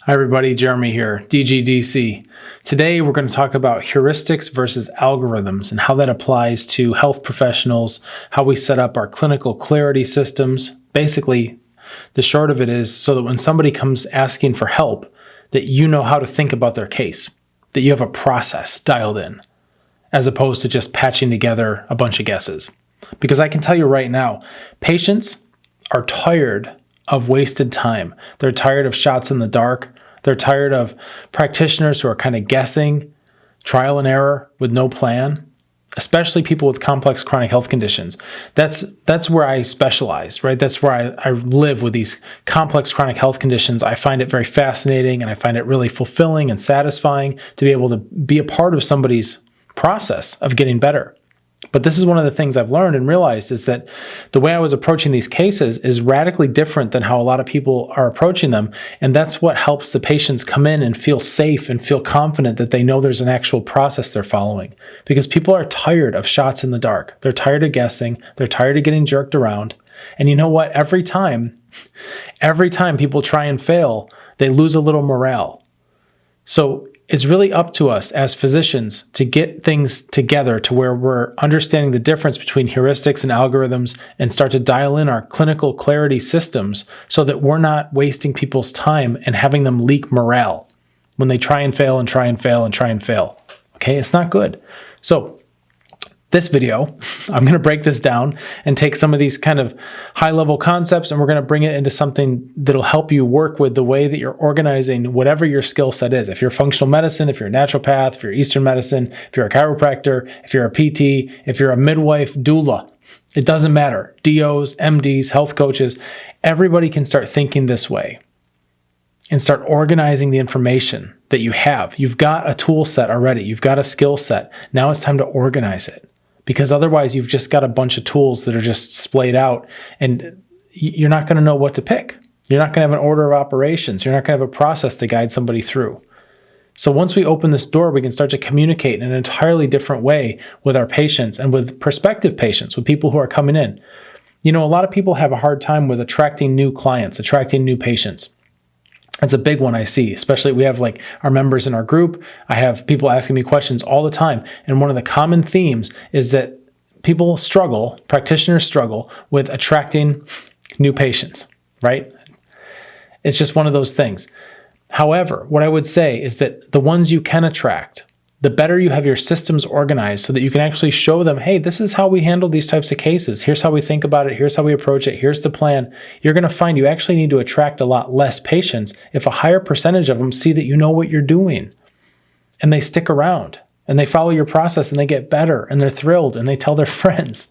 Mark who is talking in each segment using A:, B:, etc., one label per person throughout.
A: Hi everybody, Jeremy here, DGDC. Today we're going to talk about heuristics versus algorithms and how that applies to health professionals, how we set up our clinical clarity systems. Basically, the short of it is so that when somebody comes asking for help, that you know how to think about their case, that you have a process dialed in, as opposed to just patching together a bunch of guesses. Because I can tell you right now, patients are tired of wasted time. They're tired of shots in the dark. They're tired of practitioners who are kind of guessing, trial and error with no plan, especially people with complex chronic health conditions. That's where I specialize, right? That's where I live with these complex chronic health conditions. I find it very fascinating and I find it really fulfilling and satisfying to be able to be a part of somebody's process of getting better. But this is one of the things I've learned and realized is that the way I was approaching these cases is radically different than how a lot of people are approaching them. And that's what helps the patients come in and feel safe and feel confident that they know there's an actual process they're following. Because people are tired of shots in the dark. They're tired of guessing. They're tired of getting jerked around. And you know what? Every time people try and fail, they lose a little morale. So it's really up to us as physicians to get things together to where we're understanding the difference between heuristics and algorithms and start to dial in our clinical clarity systems so that we're not wasting people's time and having them leak morale when they try and fail and try and fail and try and fail. Okay, it's not good. So this video, I'm going to break this down and take some of these kind of high-level concepts and we're going to bring it into something that'll help you work with the way that you're organizing whatever your skill set is. If you're functional medicine, if you're a naturopath, if you're Eastern medicine, if you're a chiropractor, if you're a PT, if you're a midwife, doula, it doesn't matter. DOs, MDs, health coaches, everybody can start thinking this way and start organizing the information that you have. You've got a tool set already. You've got a skill set. Now it's time to organize it. Because otherwise you've just got a bunch of tools that are just splayed out and you're not going to know what to pick. You're not going to have an order of operations. You're not going to have a process to guide somebody through. So once we open this door, we can start to communicate in an entirely different way with our patients and with prospective patients, with people who are coming in. You know, a lot of people have a hard time with attracting new clients, attracting new patients. That's a big one I see, especially we have like our members in our group. I have people asking me questions all the time. And one of the common themes is that people struggle, practitioners struggle with attracting new patients, right? It's just one of those things. However, what I would say is that the ones you can attract, the better you have your systems organized so that you can actually show them, hey, this is how we handle these types of cases. Here's how we think about it. Here's how we approach it. Here's the plan. You're going to find you actually need to attract a lot less patients if a higher percentage of them see that you know what you're doing and they stick around and they follow your process and they get better and they're thrilled and they tell their friends,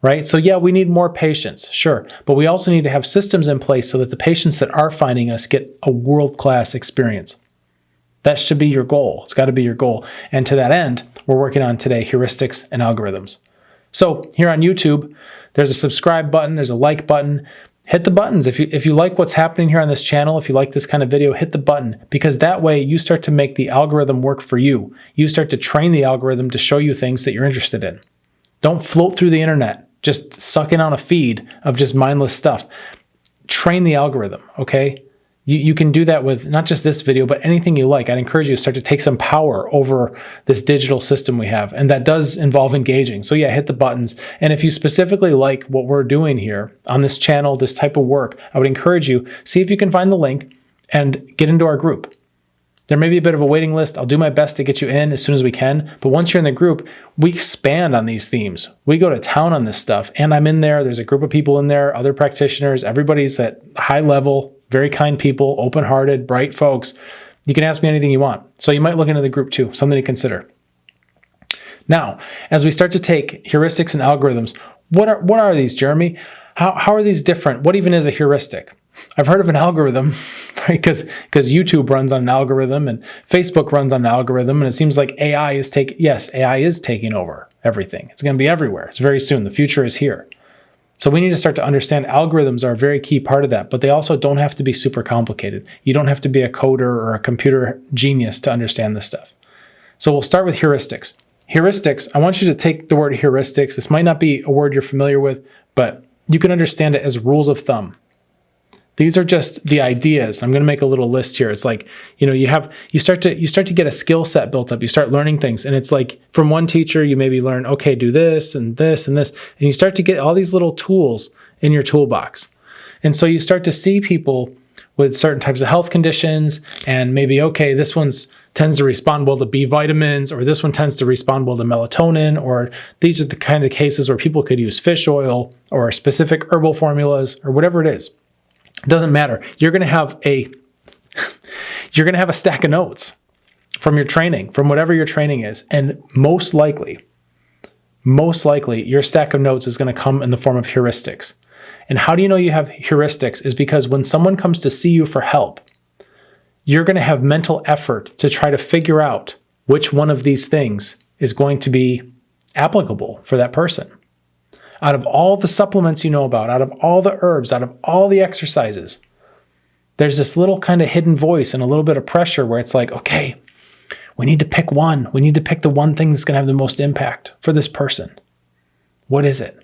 A: right? So yeah, we need more patients, sure. But we also need to have systems in place so that the patients that are finding us get a world-class experience. That should be your goal. It's got to be your goal. And to that end, we're working on today heuristics and algorithms. So here on YouTube, there's a subscribe button, there's a like button. Hit the buttons. If you like what's happening here on this channel, if you like this kind of video, hit the button because that way you start to make the algorithm work for you. You start to train the algorithm to show you things that you're interested in. Don't float through the internet, just sucking on a feed of just mindless stuff. Train the algorithm, okay? You can do that with not just this video, but anything you like. I'd encourage you to start to take some power over this digital system we have. And that does involve engaging. So yeah, hit the buttons. And if you specifically like what we're doing here on this channel, this type of work, I would encourage you, see if you can find the link and get into our group. There may be a bit of a waiting list. I'll do my best to get you in as soon as we can. But once you're in the group, we expand on these themes. We go to town on this stuff. And I'm in there. There's a group of people in there, other practitioners. Everybody's at high level. Very kind people, open-hearted, bright folks. You can ask me anything you want. So you might look into the group too, something to consider. Now, as we start to take heuristics and algorithms, what are these, Jeremy? How are these different? What even is a heuristic? I've heard of an algorithm, right? Because YouTube runs on an algorithm and Facebook runs on an algorithm, and it seems like AI is taking over everything. It's going to be everywhere. It's very soon. The future is here. So we need to start to understand algorithms are a very key part of that, but they also don't have to be super complicated. You don't have to be a coder or a computer genius to understand this stuff. So we'll start with heuristics. Heuristics, I want you to take the word heuristics. This might not be a word you're familiar with, but you can understand it as rules of thumb. These are just the ideas. I'm going to make a little list here. It's like, you start to get a skill set built up. You start learning things. And it's like from one teacher, you maybe learn, okay, do this and this and this. And you start to get all these little tools in your toolbox. And so you start to see people with certain types of health conditions and maybe, okay, this one's tends to respond well to B vitamins, or this one tends to respond well to melatonin, or these are the kind of cases where people could use fish oil or specific herbal formulas or whatever it is. It doesn't matter. You're going to have a stack of notes from your training, from whatever your training is. And most likely, your stack of notes is going to come in the form of heuristics. And how do you know you have heuristics? Is because when someone comes to see you for help, you're going to have mental effort to try to figure out which one of these things is going to be applicable for that person. Out of all the supplements you know about, out of all the herbs, out of all the exercises, there's this little kind of hidden voice and a little bit of pressure where it's like, okay, we need to pick one. We need to pick the one thing that's going to have the most impact for this person. What is it?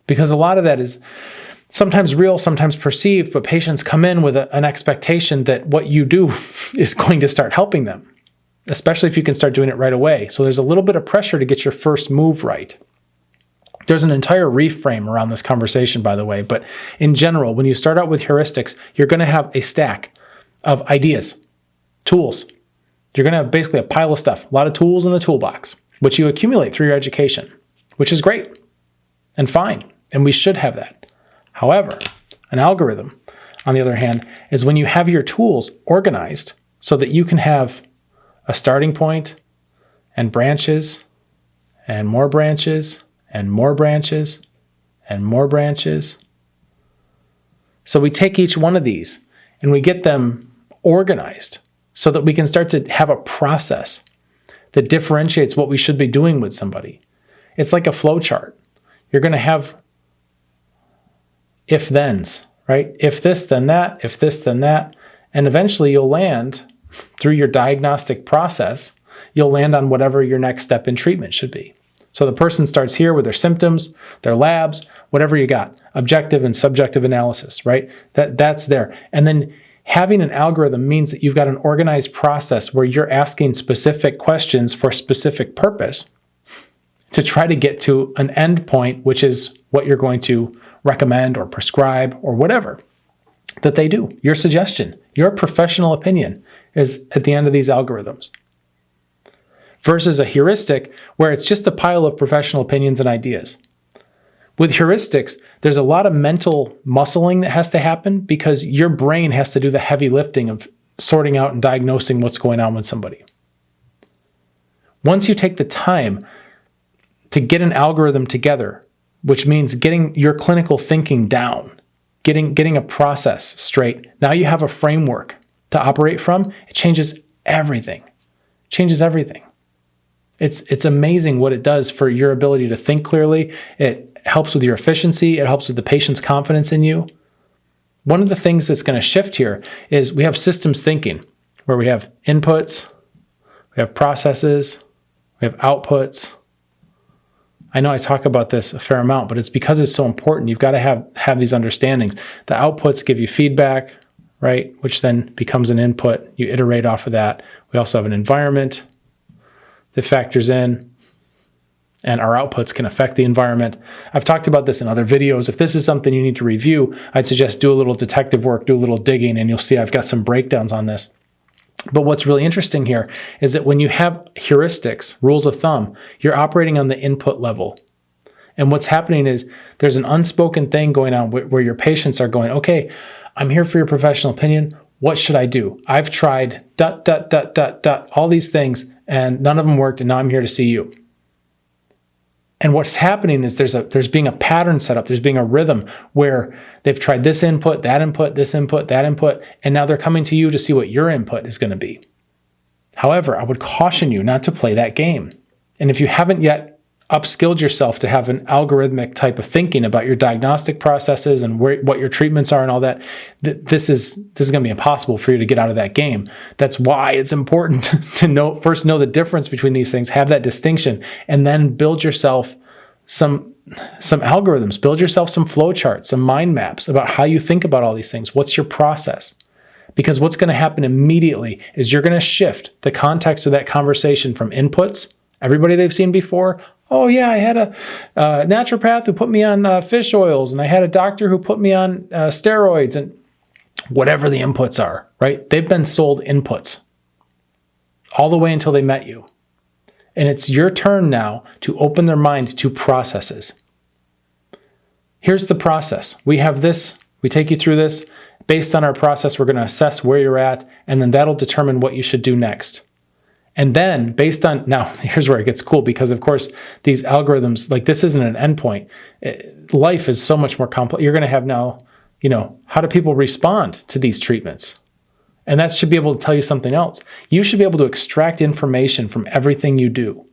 A: Because a lot of that is sometimes real, sometimes perceived, but patients come in with an expectation that what you do is going to start helping them, especially if you can start doing it right away. So there's a little bit of pressure to get your first move right. There's an entire reframe around this conversation, by the way, but in general, when you start out with heuristics, you're going to have a stack of ideas, tools. You're going to have basically a pile of stuff, a lot of tools in the toolbox, which you accumulate through your education, which is great and fine, and we should have that. However, an algorithm, on the other hand, is when you have your tools organized so that you can have a starting point and branches and more branches and more branches and more branches. So we take each one of these and we get them organized so that we can start to have a process that differentiates what we should be doing with somebody. It's like a flow chart. You're going to have if-thens, right? If this, then that, if this, then that. And eventually you'll land, through your diagnostic process, you'll land on whatever your next step in treatment should be. So the person starts here with their symptoms, their labs, whatever you got, objective and subjective analysis, right? That's there. And then having an algorithm means that you've got an organized process where you're asking specific questions for a specific purpose to try to get to an end point, which is what you're going to recommend or prescribe or whatever that they do. Your suggestion, your professional opinion is at the end of these algorithms. Versus a heuristic where it's just a pile of professional opinions and ideas. With heuristics, there's a lot of mental muscling that has to happen because your brain has to do the heavy lifting of sorting out and diagnosing what's going on with somebody. Once you take the time to get an algorithm together, which means getting your clinical thinking down, getting a process straight. Now you have a framework to operate from. It changes everything. It's amazing what it does for your ability to think clearly. It helps with your efficiency. It helps with the patient's confidence in you. One of the things that's going to shift here is we have systems thinking, where we have inputs, we have processes, we have outputs. I know I talk about this a fair amount, but it's because it's so important. You've got to have these understandings. The outputs give you feedback, right? Which then becomes an input. You iterate off of that. We also have an environment that factors in, and our outputs can affect the environment. I've talked about this in other videos. If this is something you need to review, I'd suggest do a little detective work, do a little digging, and you'll see I've got some breakdowns on this. But what's really interesting here is that when you have heuristics, rules of thumb, you're operating on the input level. And what's happening is there's an unspoken thing going on where your patients are going, okay, I'm here for your professional opinion. What should I do? I've tried ... all these things, and none of them worked, and now I'm here to see you. And what's happening is there's being a pattern set up, there's being a rhythm where they've tried this input, that input, this input, that input, and now they're coming to you to see what your input is going to be. However, I would caution you not to play that game. And if you haven't yet upskilled yourself to have an algorithmic type of thinking about your diagnostic processes and what your treatments are and all that, this is going to be impossible for you to get out of that game. That's why it's important to first know the difference between these things, have that distinction, and then build yourself some some algorithms, build yourself some flowcharts, some mind maps about how you think about all these things. What's your process? Because what's going to happen immediately is you're going to shift the context of that conversation from inputs, everybody they've seen before. Oh yeah, I had a naturopath who put me on fish oils, and I had a doctor who put me on steroids, and whatever the inputs are, right? They've been sold inputs all the way until they met you. And it's your turn now to open their mind to processes. Here's the process. We have this, we take you through this. Based on our process, we're going to assess where you're at, and then that'll determine what you should do next. And then based on, now here's where it gets cool, because of course, these algorithms, like this isn't an endpoint. Life is so much more complex. You're going to have now, how do people respond to these treatments? And that should be able to tell you something else. You should be able to extract information from everything you do,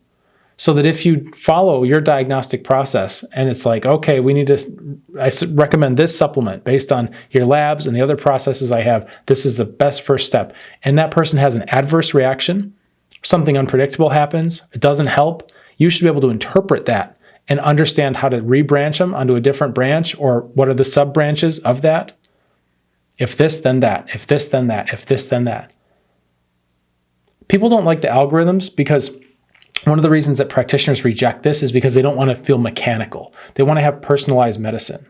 A: so that if you follow your diagnostic process and it's like, okay, I recommend this supplement based on your labs and the other processes I have, this is the best first step. And that person has an adverse reaction, something unpredictable happens, it doesn't help, you should be able to interpret that and understand how to rebranch them onto a different branch, or what are the sub-branches of that. If this, then that. If this, then that. If this, then that. People don't like the algorithms because one of the reasons that practitioners reject this is because they don't want to feel mechanical. They want to have personalized medicine,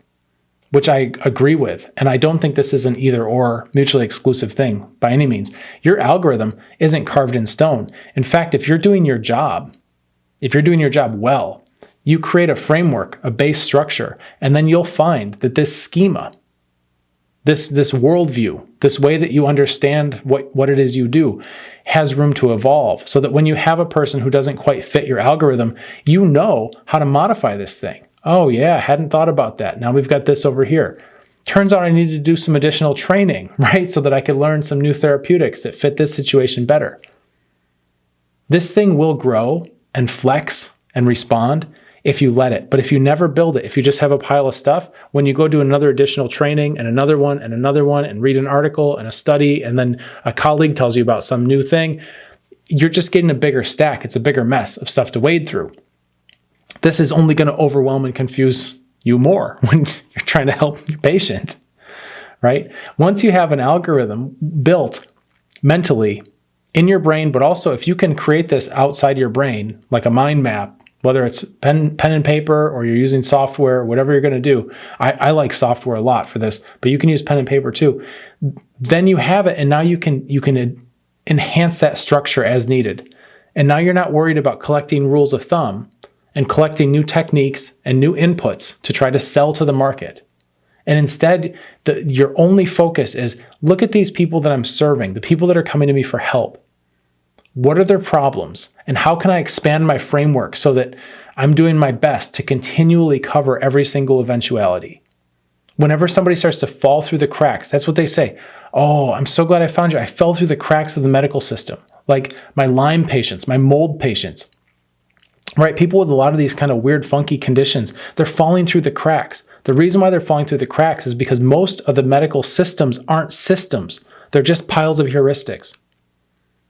A: which I agree with. And I don't think this is an either or mutually exclusive thing by any means. Your algorithm isn't carved in stone. In fact, if you're doing your job well, you create a framework, a base structure, and then you'll find that this schema, this worldview, this way that you understand what it is you do, has room to evolve, so that when you have a person who doesn't quite fit your algorithm, you know how to modify this thing. Oh yeah, hadn't thought about that. Now we've got this over here. Turns out I needed to do some additional training, right? So that I could learn some new therapeutics that fit this situation better. This thing will grow and flex and respond if you let it. But if you never build it, if you just have a pile of stuff, when you go do another additional training and another one and read an article and a study, and then a colleague tells you about some new thing, you're just getting a bigger stack. It's a bigger mess of stuff to wade through. This is only going to overwhelm and confuse you more when you're trying to help your patient, right? Once you have an algorithm built mentally in your brain, but also if you can create this outside your brain, like a mind map, whether it's pen and paper or you're using software, whatever you're going to do. I like software a lot for this, but you can use pen and paper too. Then you have it, and now you can enhance that structure as needed. And now you're not worried about collecting rules of thumb and collecting new techniques and new inputs to try to sell to the market. And instead, your only focus is, look at these people that I'm serving, the people that are coming to me for help. What are their problems? And how can I expand my framework so that I'm doing my best to continually cover every single eventuality? Whenever somebody starts to fall through the cracks, that's what they say. Oh, I'm so glad I found you. I fell through the cracks of the medical system. Like my Lyme patients, my mold patients, right? People with a lot of these kind of weird, funky conditions, they're falling through the cracks. The reason why they're falling through the cracks is because most of the medical systems aren't systems. They're just piles of heuristics.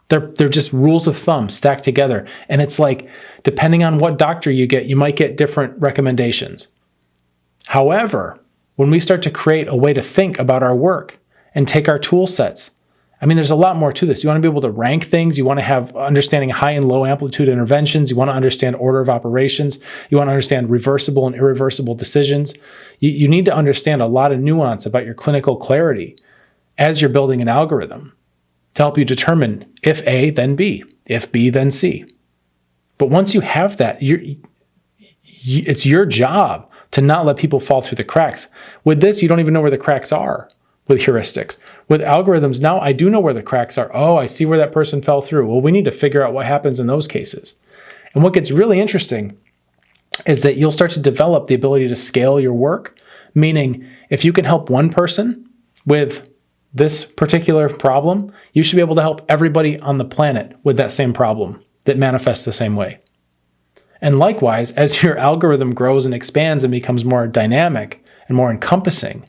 A: They're just rules of thumb stacked together. And it's like, depending on what doctor you get, you might get different recommendations. However, when we start to create a way to think about our work and take our tool sets, there's a lot more to this. You want to be able to rank things. You want to have understanding high and low amplitude interventions. You want to understand order of operations. You want to understand reversible and irreversible decisions. You need to understand a lot of nuance about your clinical clarity as you're building an algorithm to help you determine if A, then B, if B, then C. But once you have that, it's your job to not let people fall through the cracks. With this, you don't even know where the cracks are with heuristics. With algorithms, now I do know where the cracks are. Oh, I see where that person fell through. Well, we need to figure out what happens in those cases. And what gets really interesting is that you'll start to develop the ability to scale your work, meaning if you can help one person with this particular problem, you should be able to help everybody on the planet with that same problem that manifests the same way. And likewise, as your algorithm grows and expands and becomes more dynamic and more encompassing,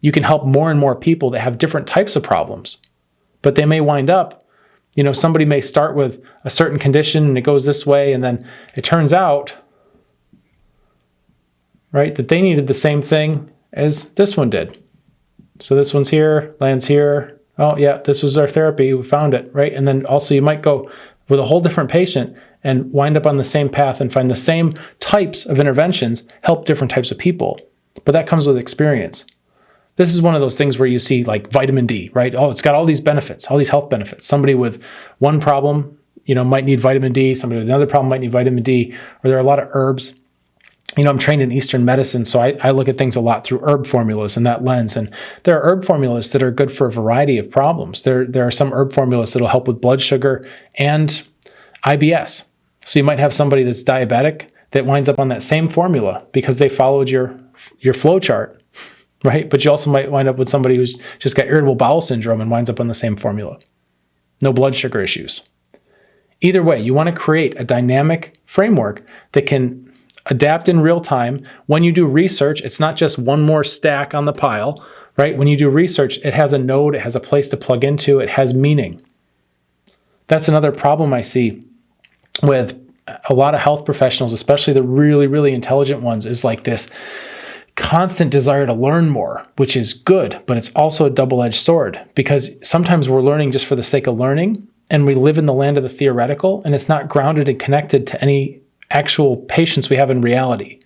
A: you can help more and more people that have different types of problems. But they may wind up, somebody may start with a certain condition and it goes this way, and then it turns out right? That they needed the same thing as this one did. So this one's here, lands here. Oh yeah, this was our therapy, we found it, right? And then also you might go with a whole different patient and wind up on the same path and find the same types of interventions help different types of people. But that comes with experience. This is one of those things where you see like vitamin D, right? Oh, it's got all these benefits, all these health benefits. Somebody with one problem, might need vitamin D. Somebody with another problem might need vitamin D. Or there are a lot of herbs. I'm trained in Eastern medicine, so I look at things a lot through herb formulas and that lens. And there are herb formulas that are good for a variety of problems. There are some herb formulas that will help with blood sugar and IBS. So you might have somebody that's diabetic that winds up on that same formula because they followed your flow chart, right? But you also might wind up with somebody who's just got irritable bowel syndrome and winds up on the same formula. No blood sugar issues. Either way, you want to create a dynamic framework that can adapt in real time. When you do research, it's not just one more stack on the pile, right? When you do research, it has a node, it has a place to plug into, it has meaning. That's another problem I see with a lot of health professionals, especially the really, really intelligent ones, is like this constant desire to learn more, which is good, but it's also a double-edged sword because sometimes we're learning just for the sake of learning and we live in the land of the theoretical and it's not grounded and connected to any actual patients we have in reality.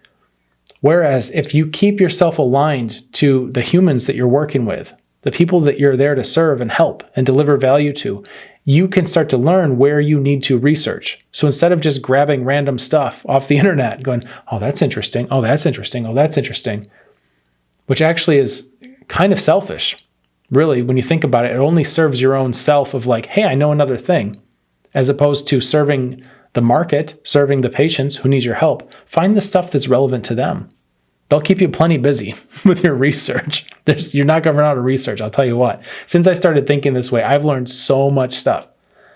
A: Whereas if you keep yourself aligned to the humans that you're working with, the people that you're there to serve and help and deliver value to, you can start to learn where you need to research. So instead of just grabbing random stuff off the internet and going, oh, that's interesting, oh, that's interesting, oh, that's interesting, which actually is kind of selfish. Really, when you think about it, it only serves your own self of like, hey, I know another thing, as opposed to serving the market, serving the patients who need your help. Find the stuff that's relevant to them. They'll keep you plenty busy with your research. You're not going to run out of research, I'll tell you what. Since I started thinking this way, I've learned so much stuff.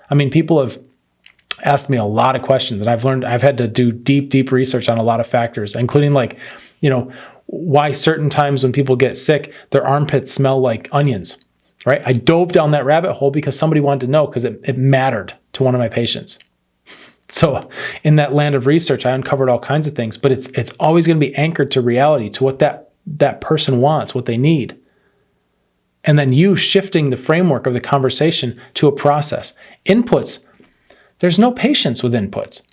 A: I mean, people have asked me a lot of questions, and I've had to do deep research on a lot of factors, including why certain times when people get sick, their armpits smell like onions, right? I dove down that rabbit hole because somebody wanted to know because it mattered to one of my patients. So in that land of research, I uncovered all kinds of things, but it's always going to be anchored to reality, to what that person wants, what they need. And then you shifting the framework of the conversation to a process. Inputs, there's no patience with inputs.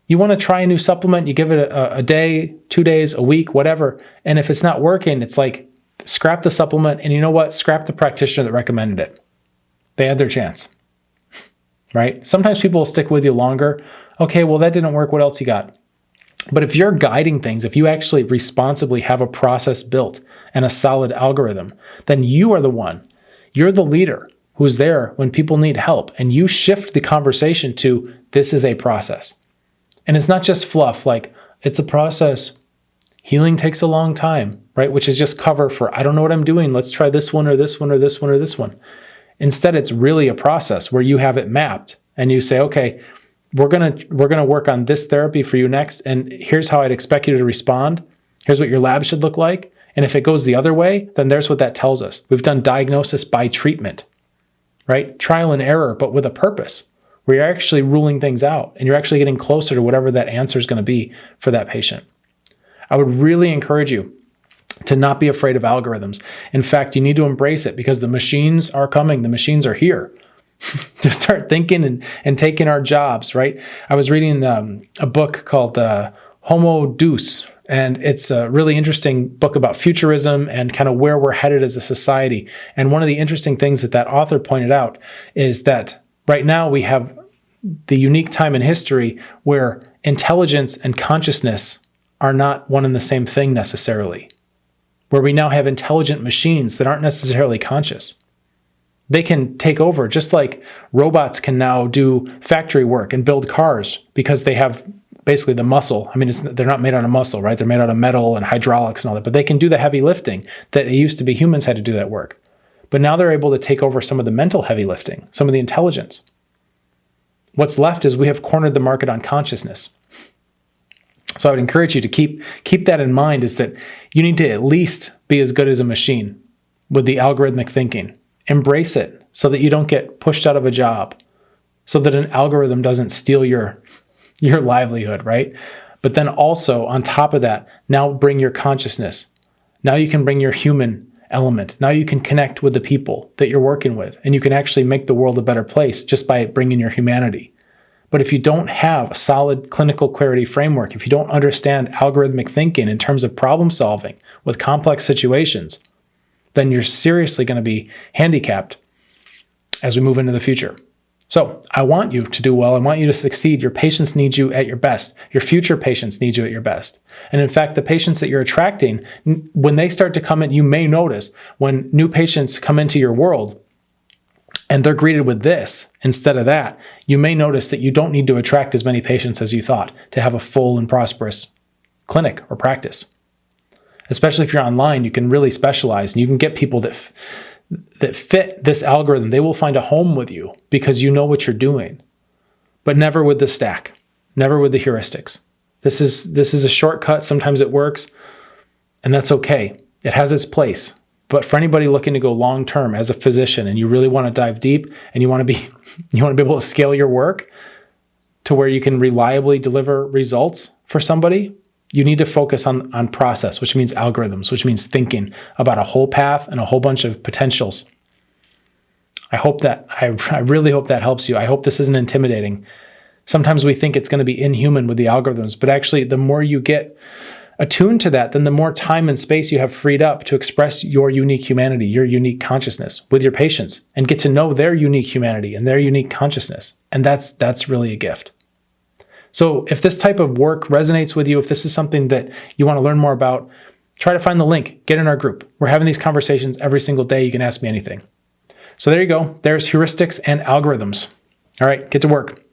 A: You want to try a new supplement, you give it a day, 2 days, a week, whatever. And if it's not working, it's like, scrap the supplement. And you know what? Scrap the practitioner that recommended it. They had their chance, right? Sometimes people will stick with you longer. Okay, well, that didn't work. What else you got? But if you're guiding things, if you actually responsibly have a process built and a solid algorithm, then you are the one. You're the leader who's there when people need help. And you shift the conversation to, this is a process. And it's not just fluff, like, it's a process. Healing takes a long time, right? Which is just cover for, I don't know what I'm doing. Let's try this one or this one or this one or this one. Instead, it's really a process where you have it mapped and you say, okay, we're gonna work on this therapy for you next, and here's how I'd expect you to respond. Here's what your lab should look like. And if it goes the other way, then there's what that tells us. We've done diagnosis by treatment, right? Trial and error, but with a purpose, where you're actually ruling things out and you're actually getting closer to whatever that answer is going to be for that patient. I would really encourage you to not be afraid of algorithms. In fact, you need to embrace it because the machines are coming. The machines are here to start thinking and taking our jobs, right? I was reading a book called Homo Deus, and it's a really interesting book about futurism and kind of where we're headed as a society. And one of the interesting things that author pointed out is that right now we have the unique time in history where intelligence and consciousness are not one and the same thing necessarily, where we now have intelligent machines that aren't necessarily conscious. They can take over, just like robots can now do factory work and build cars because they have basically the muscle. I mean, they're not made out of muscle, right? They're made out of metal and hydraulics and all that, but they can do the heavy lifting that it used to be humans had to do that work. But now they're able to take over some of the mental heavy lifting, some of the intelligence. What's left is we have cornered the market on consciousness. So I would encourage you to keep that in mind, is that you need to at least be as good as a machine with the algorithmic thinking. Embrace it so that you don't get pushed out of a job, so that an algorithm doesn't steal your livelihood, right? But then also on top of that, now bring your consciousness. Now you can bring your human element. Now you can connect with the people that you're working with, and you can actually make the world a better place just by bringing your humanity. But if you don't have a solid clinical clarity framework, if you don't understand algorithmic thinking in terms of problem solving with complex situations, then you're seriously going to be handicapped as we move into the future. So I want you to do well. I want you to succeed. Your patients need you at your best. Your future patients need you at your best. And in fact, the patients that you're attracting, when they start to come in, you may notice when new patients come into your world and they're greeted with this instead of that, you may notice that you don't need to attract as many patients as you thought to have a full and prosperous clinic or practice. Especially if you're online, you can really specialize and you can get people that fit this algorithm. They will find a home with you because you know what you're doing, but never with the stack, never with the heuristics. This is a shortcut. Sometimes it works, and that's okay. It has its place. But for anybody looking to go long-term as a physician and you really want to dive deep and you want to be able to scale your work to where you can reliably deliver results for somebody, you need to focus on process, which means algorithms, which means thinking about a whole path and a whole bunch of potentials. I really hope that helps you. I hope this isn't intimidating. Sometimes we think it's going to be inhuman with the algorithms, but actually the more you get attuned to that, then the more time and space you have freed up to express your unique humanity, your unique consciousness with your patients and get to know their unique humanity and their unique consciousness. And that's really a gift. So if this type of work resonates with you, if this is something that you want to learn more about, try to find the link, get in our group. We're having these conversations every single day. You can ask me anything. So there you go. There's heuristics and algorithms. All right, get to work.